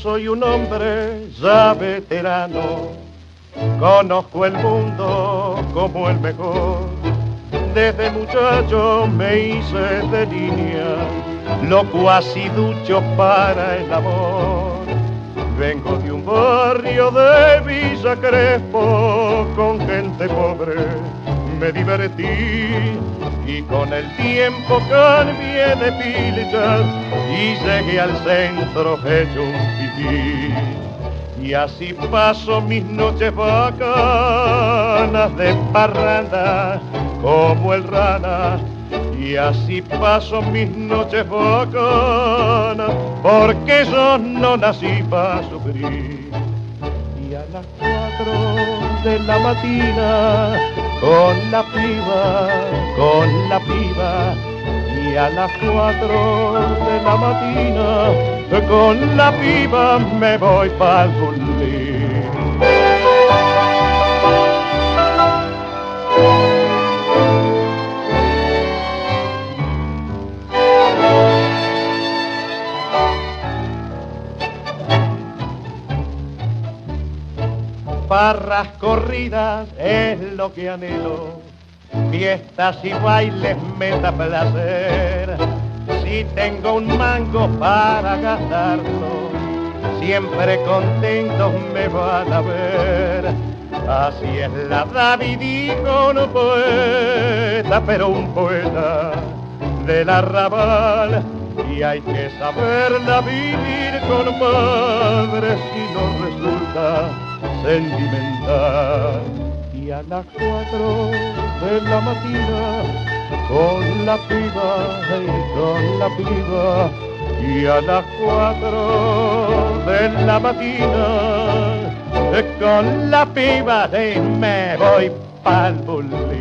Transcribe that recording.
soy un hombre ya veterano, conozco el mundo como el mejor. Desde muchacho me hice de niña, loco así ducho para el amor. Vengo de un barrio de Villa Crespo, con gente pobre me divertí, y con el tiempo cambié de pilchas y llegué al centro hecho un fifí. Y así paso mis noches bacanas de parranda como el rana, y así paso mis noches bacanas porque yo no nací para sufrir. Y a las 4 de la mañana con la piba, y a las 4 de la mañana con la piba me voy pa'l bulín. Barras corridas es lo que anhelo, fiestas y bailes me da placer. Si tengo un mango para gastarlo, siempre contentos me van a ver. Así es la David, dijo un poeta, pero un poeta del arrabal. Y hay que saberla vivir, compadre, si no resulta sentimental. Y a las 4 de la mañana con la piba, y a las 4 de la mañana con la piba me voy pa'l bulín.